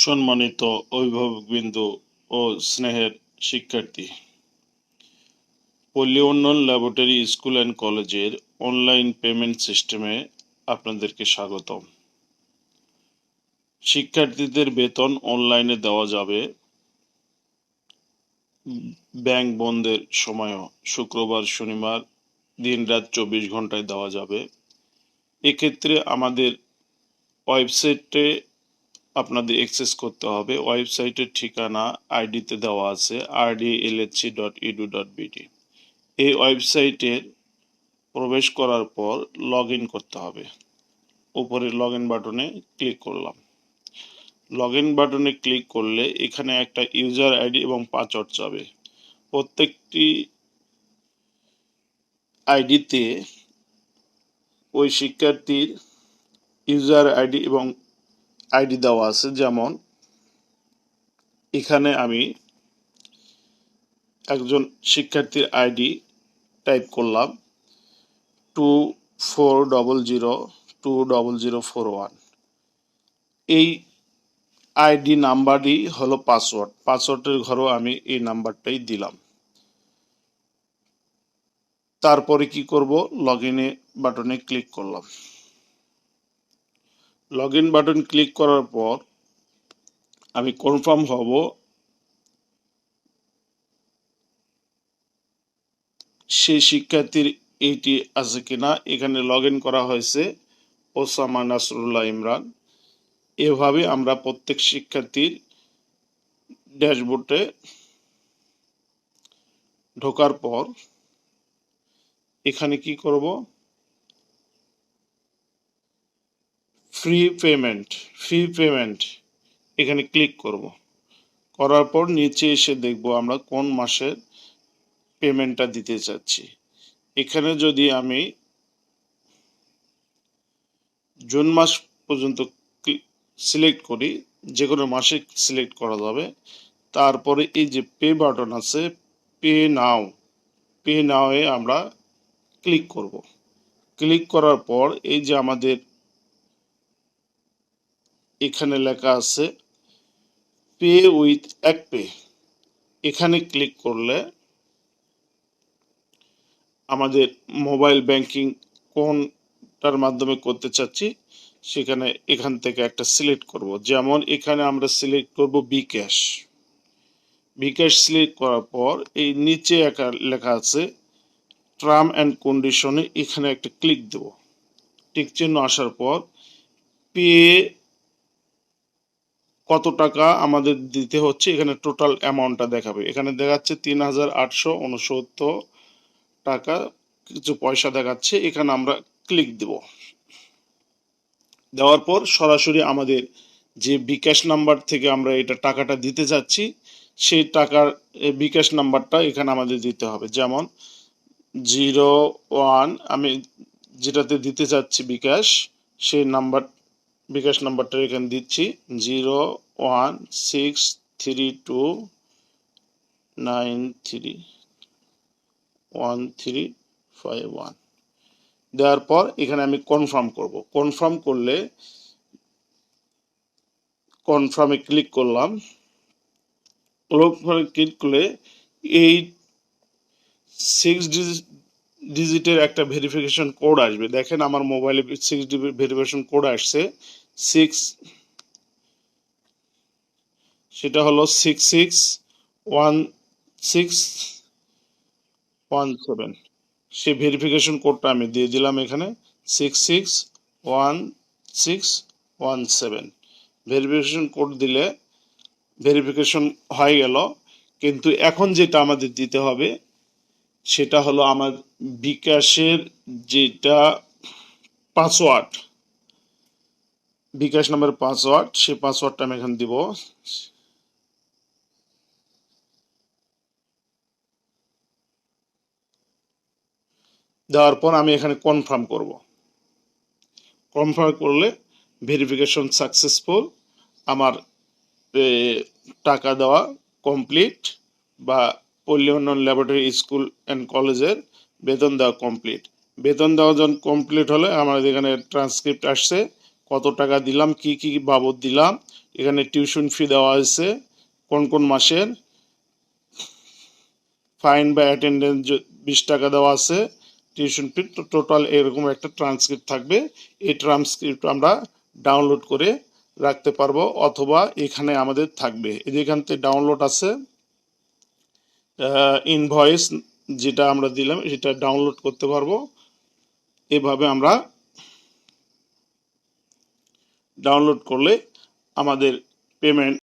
সম্মানিত অভিভাবকবৃন্দ ও স্নেহের শিক্ষার্থী, পল্লী উন্নয়ন ল্যাবরেটরি স্কুল অ্যান্ড কলেজের অনলাইন পেমেন্ট সিস্টেমে আপনাদেরকে স্বাগতম। শিক্ষার্থীদের বেতন অনলাইনে দেওয়া যাবে ব্যাংক বন্ধের সময়ও। শুক্রবার শনিবার দিনরাত 24 ঘন্টায় দেওয়া যাবে। এক্ষেত্রে আমাদের ওয়েবসাইটে আপনাদের অ্যাক্সেস করতে হবে। ওয়েবসাইটের ঠিকানা আইডিতে দেওয়া আছে rdlhc.edu.bd। এই ওয়েবসাইটের প্রবেশ করার পর লগ ইন করতে হবে। উপরে লগ ইন বাটনে ক্লিক করলাম। লগ ইন বাটনে ক্লিক করলে এখানে একটা ইউজার আইডি এবং পাসওয়ার্ড চাবে। প্রত্যেকটি আইডিতে ওই শিক্ষার্থীর ইউজার আইডি এবং আইডি দেওয়া আছে। যেমন এখানে আমি একজন শিক্ষার্থীর আইডি টাইপ করলাম 24002041। এই আইডি নাম্বারই হলো পাসওয়ার্ড। পাসওয়ার্ডের ঘরেও আমি এই নাম্বারটাই দিলাম। তারপরে কি করব, লগ ইনে বাটনে ক্লিক করলাম। লগ ইন বাটন ক্লিক করার পর আমি কনফার্ম হব সেই শিক্ষার্থীর এইটি আছে কিনা। এখানে লগ ইন করা হয়েছে ওসামা নাসরুল্লাহ ইমরান। এভাবে আমরা প্রত্যেক শিক্ষার্থীর ড্যাশবোর্ডে ঢোকার পর এখানে কি করব, ফ্রি পেমেন্ট এখানে ক্লিক করব। করার পর নিচে এসে দেখব আমরা কোন মাসের পেমেন্টটা দিতে চাচ্ছি। এখানে যদি আমি জুন মাস পর্যন্ত সিলেক্ট করি, যে কোনো মাসে সিলেক্ট করা যাবে। তারপরে এই যে পে বাটন আছে, পে নাও এ আমরা ক্লিক করব। ক্লিক করার পর এই যে আমাদের এখানে লেখা আছে পে উইথ এক পে, এখানে ক্লিক করলে আমাদের মোবাইল ব্যাংকিং কোনটার মাধ্যমে করতে চাচ্ছি সেখানে এখান থেকে একটা সিলেক্ট করব। যেমন এখানে আমরা সিলেক্ট করব বিকাশ সিলেক্ট করার পর এই নিচে একটা লেখা আছে টার্ম অ্যান্ড কন্ডিশনে, এখানে একটা ক্লিক দেব। টিক চিহ্ন আসার পর পে কত টাকা আমাদের দিতে হচ্ছে, এখানে টোটাল অ্যামাউন্টটা দেখাবে। এখানে দেখাচ্ছে 3869 টাকা কিছু পয়সা দেখাচ্ছে। এখানে আমরা ক্লিক দেব। দেওয়ার পর সরাসরি আমাদের যে বিকাশ নাম্বার থেকে আমরা এটা টাকাটা দিতে যাচ্ছি সেই টাকার বিকাশ নাম্বারটা এখানে আমাদের দিতে হবে। যেমন 01, আমি যেটাতে দিতে চাচ্ছি বিকাশ, সেই বিকাশ নাম্বারটা এখানে দিচ্ছি 0163293151। দেওয়ার পর এখানে আমি কনফার্ম করব। কনফার্ম করলে কনফার্মে ক্লিক করলাম। ক্লিক করলে এই 6 ডিজিটের একটা ভেরিফিকেশন কোড আসবে। দেখেন আমার মোবাইলে 6 ডিজিট ভেরিফিকেশন কোড আসছে 6, সেটা হলো 661617। সেই ভেরিফিকেশন কোডটা আমি দিয়ে দিলাম এখানে 661617। ভেরিফিকেশন কোড দিলে ভেরিফিকেশন হয়ে গেল। কিন্তু এখন যেটা আমাদের দিতে হবে সেটা হলো আমার বিকাশের যেটা পাসওয়ার্ড, বিকাশ নাম্বার পাসওয়ার্ড, সেই পাসওয়ার্ডটা আমি এখানে দিব। দেওয়ার পর আমি এখানে কনফার্ম করব। কনফার্ম করলে ভেরিফিকেশন সাকসেসফুল, আমার টাকা দেওয়া কমপ্লিট, বা পল্লী উন্নয়ন ল্যাবরেটরি স্কুল অ্যান্ড কলেজের বেতন দেওয়া কমপ্লিট। বেতন দেওয়া যখন কমপ্লিট হলে আমাদের এখানে ট্রান্সক্রিপ্ট আসছে, কত টাকা দিলাম, কি কি বাবদ দিলাম, এখানে টিউশন ফি দেওয়া হয়েছে, কোন কোন মাসের, ফাইন বা অ্যাটেন্ডেন্স 20 টাকা দেওয়া আছে, টিউশন ফি, টোটাল এরকম একটা ট্রান্সক্রিপ্ট থাকবে। এই ট্রান্সক্রিপ্ট আমরা ডাউনলোড করে রাখতে পারবো, অথবা এখানে আমাদের থাকবে, এখান থেকে ডাউনলোড আছে, ইনভয়েস যেটা আমরা দিলাম সেটা ডাউনলোড করতে পারবো। এভাবে আমরা ডাউনলোড করলে আমাদের পেমেন্ট